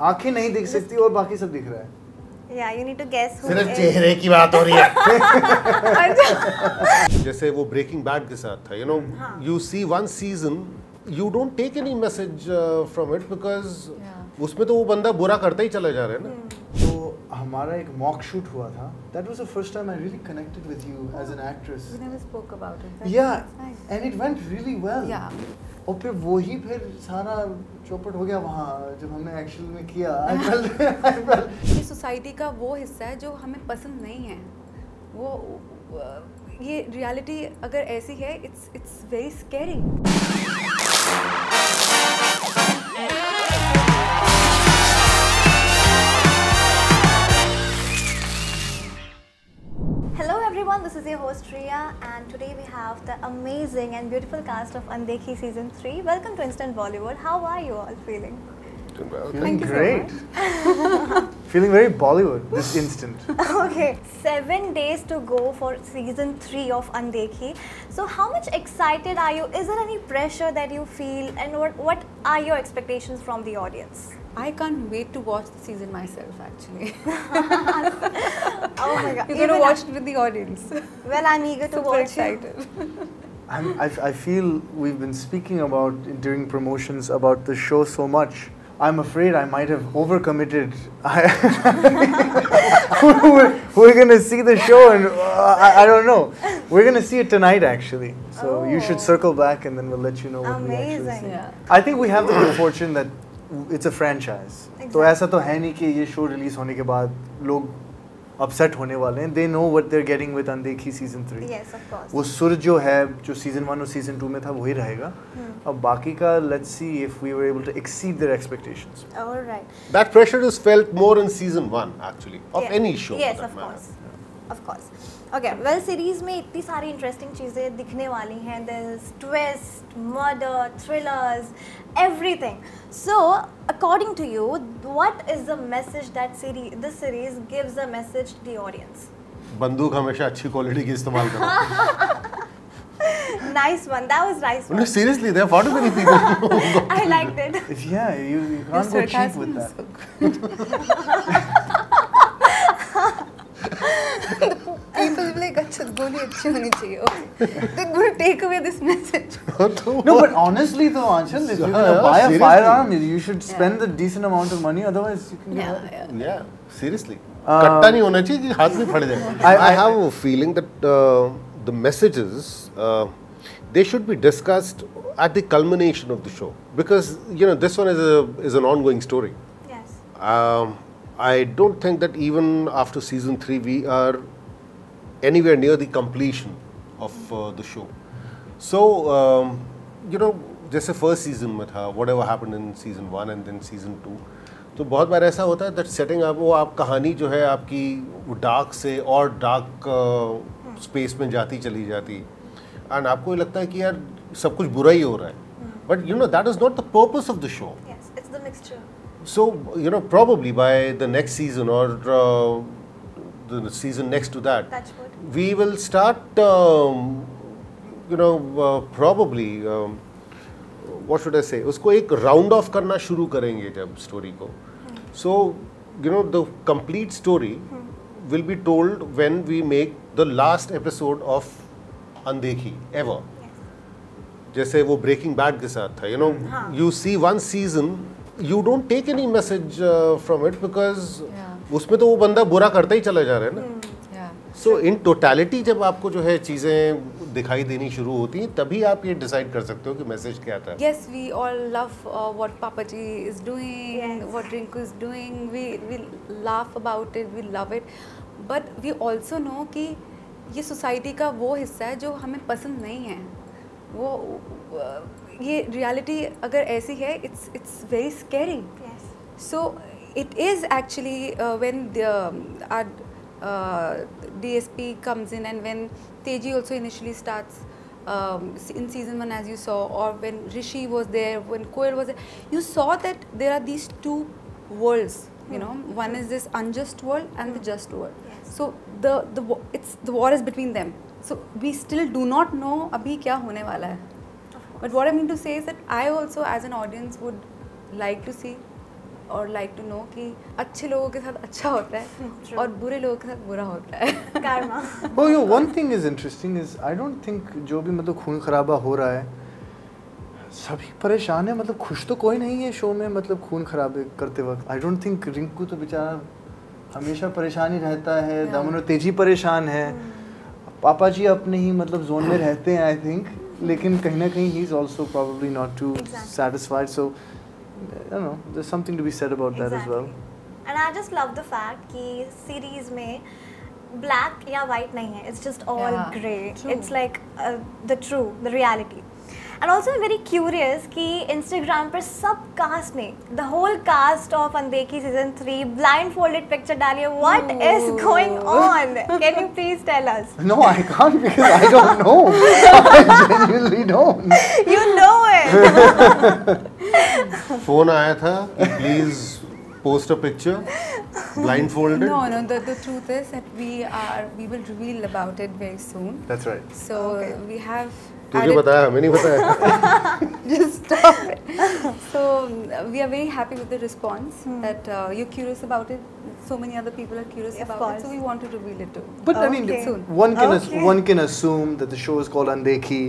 आंखें नहीं दिख सकती और बाकी सब दिख रहा है। Yeah, you need to guess who सिर्फ is. चेहरे की बात हो रही है। जैसे वो ब्रेकिंग बैड के साथ था, you see one season, you don't take any message from it because उसमें तो वो बंदा बुरा करता ही चला जा रहा है ना। तो हमारा एक मॉक शूट हुआ था। That was the first time I really connected with you as an actress. We never spoke about it. Yeah, That's nice. and it went really well. Yeah. और फिर वही फिर सारा चौपट हो गया वहाँ जब हमने एक्चुअल में किया। I felt ये सोसाइटी का वो हिस्सा है जो हमें पसंद नहीं है। वो ये रियलिटी अगर ऐसी है, it's very scary. Hello everyone, this is your host Riya and today we have the amazing and beautiful cast of Andekhi Season 3. Welcome to Instant Bollywood. How are you all feeling? feeling great. Feeling very Bollywood this instant. Okay, 7 days to go for Season 3 of Andekhi. So how much excited are you? Is there any pressure that you feel and what are your expectations from the audience? I can't wait to watch the season myself actually. Oh my god. You're going to watch it with the audience. Well, I'm eager to Super watch excited. I feel we've been speaking about during promotions about the show so much. I'm afraid I might have overcommitted. We're going to see the show and I don't know. We're going to see it tonight actually. So you should circle back and then we'll let you know what we actually Amazing. see. Yeah. I think we have the good fortune that it's a franchise. तो ऐसा तो है नहीं कि ये show release होने के बाद लोग अपसेट होने वाले हैं. They know what they're getting with Andekhi Season 3. Yes, of course. वो सुर जो है जो Season 1 और Season 2 में था वही रहेगा. अब बाकी का let's see if we were able to exceed their expectations. All right. That pressure is felt more in season 1 actually of Yeah. any show. Yes, for that of matter. course. Of course. Okay, well, series में इतनी सारी interesting चीज़ें दिखने वाली हैं. There's twist, murder, thrillers, everything. So, according to you, what is the message that this series gives a message to the audience? बंदूक हमेशा अच्छी क्वालिटी की इस्तेमाल करो. Nice one. That was nice No, one. seriously, there are far too many people. I liked it. Yeah, you can't go cheap with that. People will be like, अच्छा गोली अच्छी होनी चाहिए. Okay. They're going to take away this message. No, but honestly though, Anshul, if you're Yeah, gonna yeah, buy a seriously. firearm, you should spend a decent amount of money. Otherwise, you can get hurt. Yeah, seriously. कट्टा नहीं होना चाहिए कि हाथ में फट जाए. I have a feeling that the messages they should be discussed at the culmination of the show because this one is an ongoing story. Yes. I don't think that even after season 3 we are anywhere near the completion of the show. So जैसे first season में था whatever happened in season 1 and then season 2, तो बहुत बार ऐसा होता है that setting up वो आप कहानी जो है आपकी वो डार्क से और डार्क स्पेस में जाती चली जाती एंड आपको लगता है कि यार सब कुछ बुरा ही हो रहा है, but that is not the purpose of the show. Yes, it's the mixture. So, probably by the next season or the season next to that, That's good. we will start, probably, what should I say, उसको एक round off करना शुरू करेंगे जब story को. So, the complete story will be told when we make the last episode of Andekhi ever. जैसे वो breaking bad के साथ था, you see one season, you don't take any message from it because उसमें तो वो बंदा बुरा करता ही चला जा रहा है ना. So in totality जब आपको जो है चीज़ें दिखाई देनी शुरू होती हैं तभी आप ये डिसाइड कर सकते हो कि मैसेज क्या था. Yes, we all love what Papaji is doing, Yes. what Rinku is doing. We laugh about it, we love it. But we also know कि ये सोसाइटी का वो हिस्सा है जो हमें पसंद नहीं है. वो ये रियलिटी अगर ऐसी है, it's very scary. Yes. So it is actually when our DSP comes in and when Teji also initially starts in season 1 as you saw, or when Rishi was there, when Koel was there, you saw that there are these two worlds. One is this unjust world and the just world. Yes. So the war is between them. So we still do not know abhi kya hone wala hai. But what I mean to say is that I also as an audience would like to see or like to know कि अच्छे लोगों के साथ अच्छा होता है और बुरे लोगों के साथ बुरा होता है. Karma. Oh, yo, one thing is interesting is I don't think जो भी मतलब खून खराबा हो रहा है सभी परेशान है. मतलब खुश तो कोई नहीं है शो में, मतलब खून खराबे करते वक्त. I don't think रिंकू तो बेचारा हमेशा परेशान ही रहता है. दमन और तेजी परेशान है. पापा जी अपने ही मतलब जोन में रहते हैं आई थिंक, लेकिन कहीं ना कहीं he is also probably not too satisfied. So I don't know, there's something to be said about that as well. And I just love the fact कि series में black या white नहीं है, it's just all grey. It's like the reality. And also I'm very curious कि Instagram पर सब cast ने, the whole cast of Andekhi season 3 blindfolded picture डाली है. What is going on? Can you please tell us? No, I can't because I don't know. I genuinely don't. You know it. Phone आया था कि please post a picture blindfolded. No, the truth is that we will reveal about it very soon. That's right. So we have तुझे बताया, हमें नहीं बताया. just stop it. So we are very happy with the response that you're curious about it. So many other people are curious Of about course. it. So we want to reveal it too. But I mean, Okay. Soon. one can assume that the show is called Andekhi.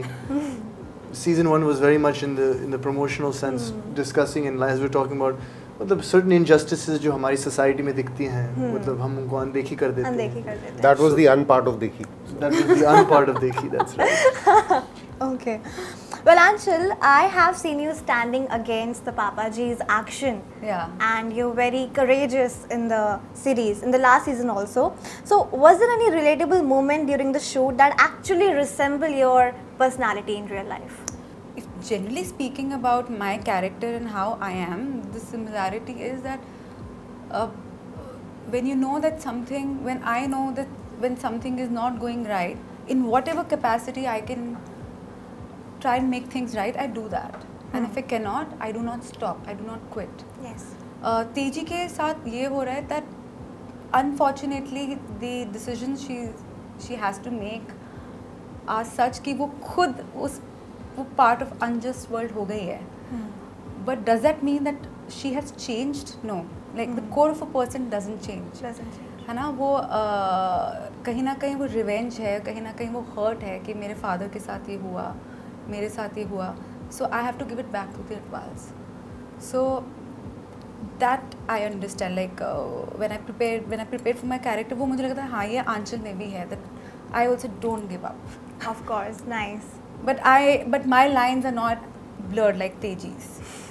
Season 1 was very much in the promotional sense, discussing and as we're talking about मतलब certain injustices जो हमारी society में दिखती हैं, मतलब हम उनको अनदेखी कर देते अनदेखी हैं. कर देते हैं. That was the un part of Dekhi. That was the un part of Dekhi. That's right. Okay. Well, Anshul, I have seen you standing against the Papaji's action. Yeah. And you're very courageous in the series, in the last season also. So, was there any relatable moment during the shoot that actually resemble your personality in real life? If generally speaking about my character and how I am, the similarity is that when you know that something, when I know that when something is not going right, in whatever capacity I can try and make things right, I do that. And if I cannot, I do not stop, I do not quit. Yes. तेजी के साथ ये हो रहा है that unfortunately the decisions she has to make are such कि वो खुद वो part of unjust world हो गई है. But does that mean that she has changed? No. Like the core of a person doesn't change. Doesn't change. है ना, वो कहीं ना कहीं वो रिवेंज है, कहीं ना कहीं वो हर्ट है कि मेरे फादर के साथ ये हुआ, मेरे साथ ये हुआ. So I have to give it back to the adults. So that I understand. Like when I prepared for my character, वो मुझे लगता है हाँ ये आंचल में भी है. That I also don't give up. Of course. Nice. But my lines are not blurred like Teji's.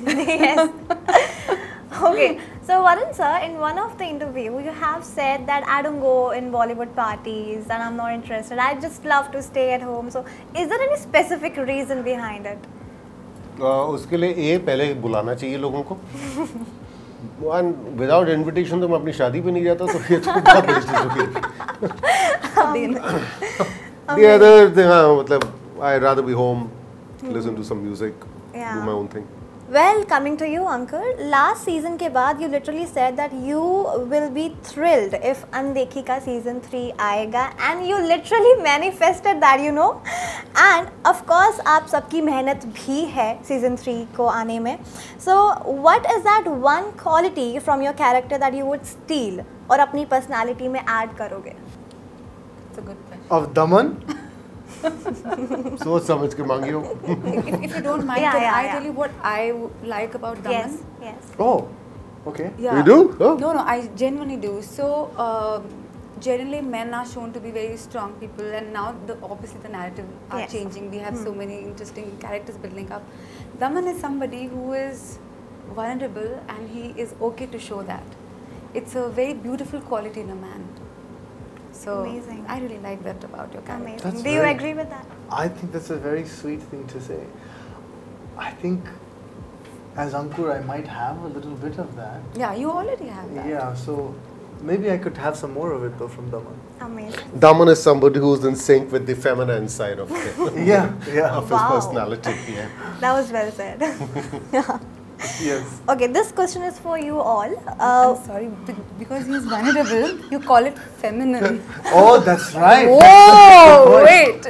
Yes. Okay. So Varun sir, in one of the interview, you have said that I don't go in Bollywood parties and I'm not interested. I just love to stay at home. So is there any specific reason behind it? उसके लिए पहले बुलाना चाहिए लोगों को. Without invitation तो मैं अपनी शादी पे नहीं जाता, तो ये तो बहुत बड़ी चीज़ होगी. The other thing, मतलब I'd rather be home, listen to some music, do my own thing. Well, coming to you, Ankur, last season के बाद you literally said that you will be thrilled if Andekhi का season 3 आएगा, and you literally manifested that, you know. And of course, आप सबकी मेहनत भी है season 3 को आने में. So, what is that one quality from your character that you would steal और अपनी personality में add करोगे? It's a good question. Of Daman? सोच समझ के मांगियो. If you don't mind, can I tell you what I like about Daman? Yes. Oh, okay. Yeah. You do? Oh. No, I genuinely do. So, generally men are shown to be very strong people, and now obviously the narrative are changing. We have so many interesting characters building up. Daman is somebody who is vulnerable, and he is okay to show that. It's a very beautiful quality in a man. So, amazing. I really like that about your character. Amazing. That's Do you very- agree with that? I think that's a very sweet thing to say. I think as Ankur, I might have a little bit of that. Yeah, you already have that. Yeah, so maybe I could have some more of it though from Daman. Amazing. Daman is somebody who's in sync with the feminine side of him. Yeah. Of his Wow. personality. Yeah. That was well said. Yes. Okay, this question is for you all. I'm sorry, because he's vulnerable, you call it feminine. Oh, that's right. Whoa, wait.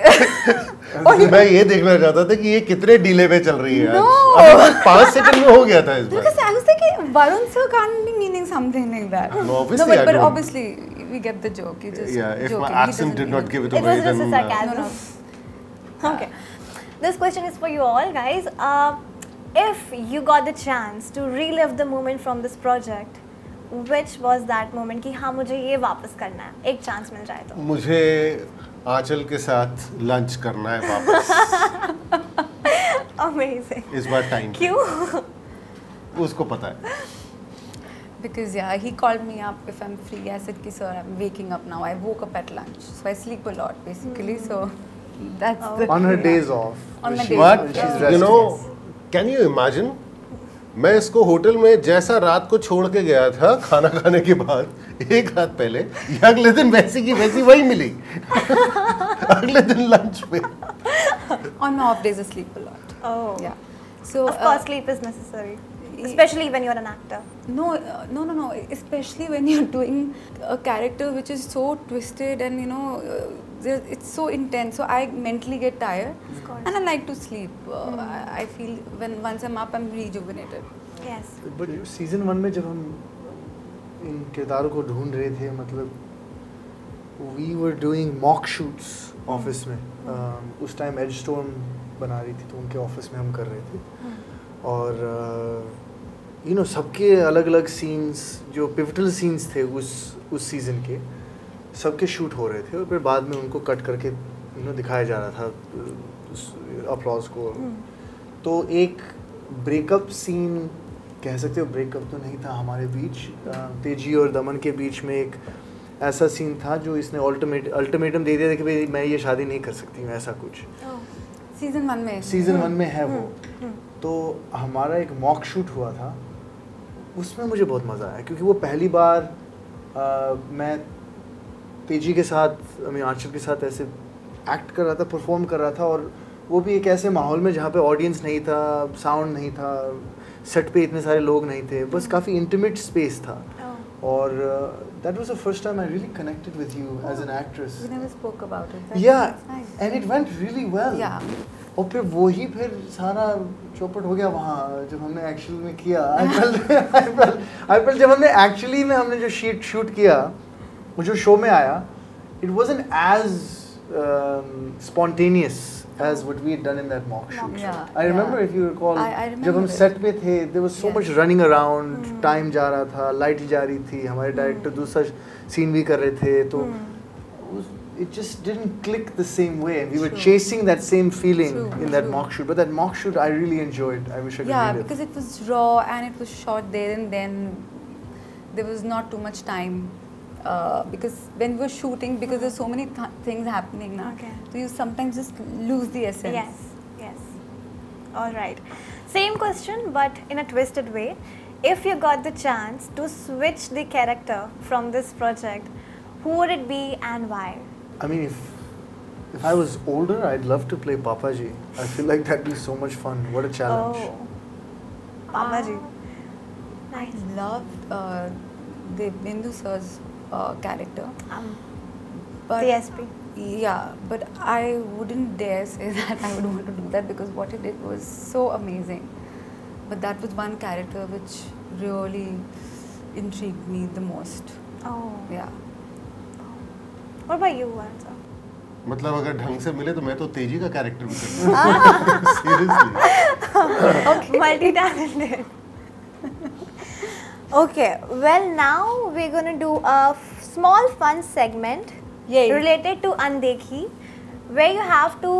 मैं ये देखना चाहता था कि ये कितने delay पे चल रही है No. अभी तक 5 सेकंड में हो गया था इस बार Because I was thinking Varun sir can't be meaning something like that. No, obviously I but don't. obviously we get the joke. You just yeah, if joking. my He accent doesn't did mean not give it It away was just a then sarcasm. No. Okay. This question is for you all, guys. If you got the chance to relive the moment from this project, which was that moment कि हाँ मुझे ये वापस करना है, एक chance मिल जाए तो? मुझे आंचल के साथ लंच करना है वापस Amazing. इस बार टाइम क्यों? उसको पता है Because yeah, he called me up if I'm free. I said, "Ki sir, I'm waking up now. I woke up at lunch, so I sleep a lot basically. So that's the On her yeah. days off. On my she- days But off, she's yeah. resting. you know, can you imagine? मैं इसको hotel में जैसा रात को छोड़ के गया था खाना खाने के बाद एक रात पहले, ये अगले दिन वैसी की वैसी वही मिली अगले दिन लंच पे On my off days, I sleep a lot. Oh. Yeah. So Of course, sleep is necessary, especially when you're an actor. No. Especially when you're doing a character which is so twisted and it's so intense. So I mentally get tired, Of course. and I like to sleep. I feel once I'm up, I'm rejuvenated. Yes. But season 1 में जब हम इन किरदारों को ढूंढ रहे थे, मतलब we were doing mock shoots office में. उस टाइम एजस्टॉर्म बना रही थी, तो उनके ऑफिस में हम कर रहे थे. और सबके अलग अलग सीन्स, जो पिवटल सीन्स थे उस सीज़न के, सबके शूट हो रहे थे. और फिर बाद में उनको कट करके दिखाया जा रहा था अपलॉज को. तो एक ब्रेकअप सीन कह सकते हो, ब्रेकअप तो नहीं था हमारे बीच, तेजी और दमन के बीच में एक ऐसा सीन था जो इसने अल्टीमेटम दे दिया था कि भाई मैं ये शादी नहीं कर सकती हूँ, ऐसा कुछ. Season 1 में. सीजन 1 में है वो. तो हमारा एक मॉक शूट हुआ था, उसमें मुझे बहुत मज़ा आया क्योंकि वो पहली बार मैं तेजी के साथ, आंचल के साथ ऐसे एक्ट कर रहा था, परफॉर्म कर रहा था. और वो भी एक ऐसे माहौल में जहाँ पे ऑडियंस नहीं था, साउंड नहीं था, सेट पे इतने सारे लोग नहीं थे, बस काफ़ी इंटीमेट स्पेस था. और that was the first time I really connected with you as an actress. We never spoke about it. Yeah, Nice. and it went really well. Yeah. और फिर सारा चौपट हो गया वहाँ जब हमने एक्चुअल में किया. I felt जब हमने एक्चुअली में हमने जो शूट किया, वो जो शो में आया, it wasn't as spontaneous as what we had done in that mock shoot. Yeah, I remember, yeah. if you recall, I remember जब हम it. सेट पे थे, there was so Yes. much running around, time जा रहा था, light जा रही थी, हमारे डायरेक्टर दूसरा सीन भी कर रहे थे, तो it just didn't click the same way. We were True. chasing that same feeling True, in that true. mock shoot, but that mock shoot I really enjoyed. I wish I could Yeah, relive. because it was raw and it was shot there and then. There was not too much time. Because when we were shooting, because there's so many things happening now, Okay. so you sometimes just lose the essence. Yes. All right. Same question, but in a twisted way. If you got the chance to switch the character from this project, who would it be and why? I mean, if I was older, I'd love to play Papaji. I feel like that'd be so much fun. What a challenge. Papa ji. I loved the Bindu sir's character. But TSP. Yeah, but I wouldn't dare say that I would want to do that because what he did was so amazing. But that was one character which really intrigued me the most. Oh. Yeah. What about you, Varun? मतलब अगर ढंग से मिले तो मैं तो तेजी का कैरेक्टर भी करता seriously. Okay. Multi-talented. Okay. Well, now we're gonna do a small fun segment related to Andekhi, where you have to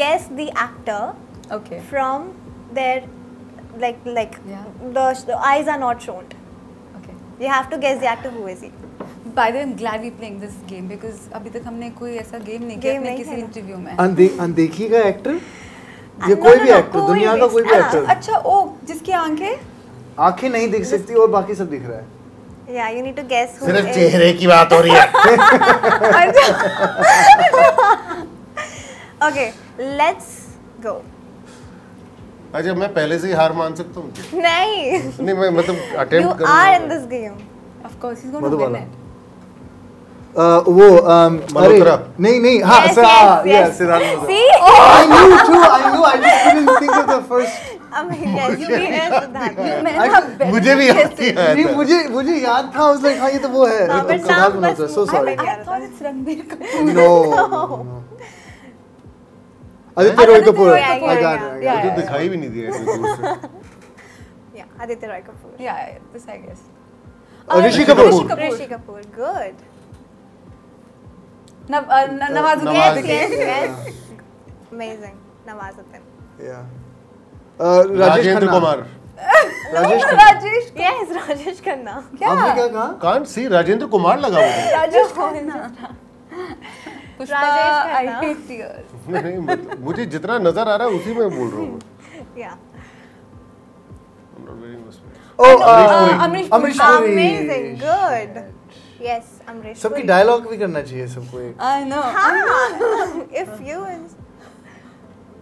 guess the actor Okay. from their like Yeah. the eyes are not shown. Okay. You have to guess the actor, who is he. By the way, I'm glad we're playing this game because अभी तक हमने कोई ऐसा game नहीं किया Game अपने नहीं किसी खेला। इंटरव्यू में. अनदेखी का एक्टर या No, कोई no, भी no, एक्टर, कोई दुनिया भी का कोई भी हाँ, एक्टर. अच्छा ओ जिसकी आंखें आंखें नहीं दिख सकती और बाकी सब दिख रहा है. Yeah, you need to guess who सिर्फ is. चेहरे की बात हो रही है. Okay, let's go. अच्छा मैं पहले से ही हार मान सकता हूँ क्या? नहीं. नहीं मैं मतलब You attempt are in this game. of course he's going to win Madhubala. it. वो मल्होत्रा। नहीं हाँ Yes, Siddharth yes. Malhotra. See? I knew too. I just couldn't think of the first. I mean, yes, you yes, Siddharth. मुझे भी याद नहीं आया नहीं था। मुझे याद था. I was like हाँ ये तो वो है. हाँ, but सिद्धार्थ नाम मल्होत्रा. बस So sorry. मुंह में I thought it's Ranbir Kapoor. No. Aditya Roy Kapoor. Roy Kapoor, I got yeah. it. Yeah. मुझे दिखाई भी नहीं दिया इतनी दूर से। Yeah, Aditya Roy Kapoor. Yeah, this I guess. Rishi Kapoor. Rishi Kapoor, good. Nawazuddin Nawaz. Yes, Siddiqui. yes. Amazing. Nawazuddin. Yeah. Rajesh Rajendra Khanna. Kumar. Rajesh Khanna. Rajesh. Yes, Rajesh Khanna. आपने क्या कहा? कांट सी राजेंद्र कुमार लगा मुझे। Rajesh Khanna. Pushpa, Rajesh I Khanna. hate tears. नहीं मतलब मुझे जितना नजर आ रहा है उसी में बोल रहा हूँ। Yeah. I'm not very much. Oh, Amrish Amrish Puri. Puri. Amazing, good. Yes, Amrish सबकी Puri. डायलॉग भी करना चाहिए सबको एक. I know. हाँ, if you and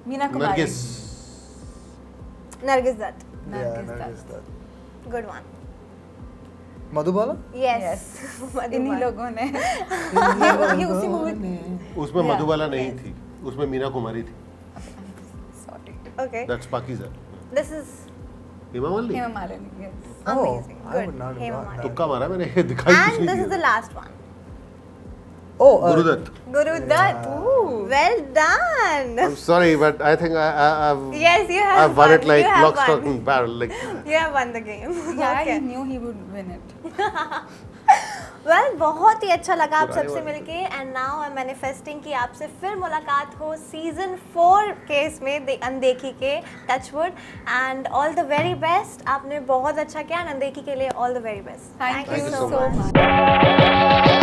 Meena Kumari. Nargis. Nargis Dutt, Nargis Nargis Dutt. Dutt. good one. Madhubala? Yes. इन्हीं लोगों ने ये उसी मूवी उसमें Yeah. मधुबाला नहीं थी, उसमें मीना कुमारी थी। Sorry Okay. That's Pakeezah. This is Hema Malini. Hema Malini yes. amazing. I Good. would not have Hema gotten Malini. तुक्का मारा मैंने, दिखाई कुछ And नहीं this is the दिया। last one. Oh, Gurudatt. Guru Dutt. Ooh. Well done. I'm sorry, but I think I've Yes, you have I've won it like You have lock, stock, won. and barrel. Like You have won the game. Yeah, Okay. he knew he would win it. Well, बहुत ही अच्छा लगा आप पुराने सबसे वाले मिलके and now I am manifesting कि आपसे फिर मुलाकात हो सीजन 4 के इसमें अनदेखी के touchwood and all the very best. आपने बहुत अच्छा किया. अनदेखी के लिए all the very best. Thank Thank you you so so much.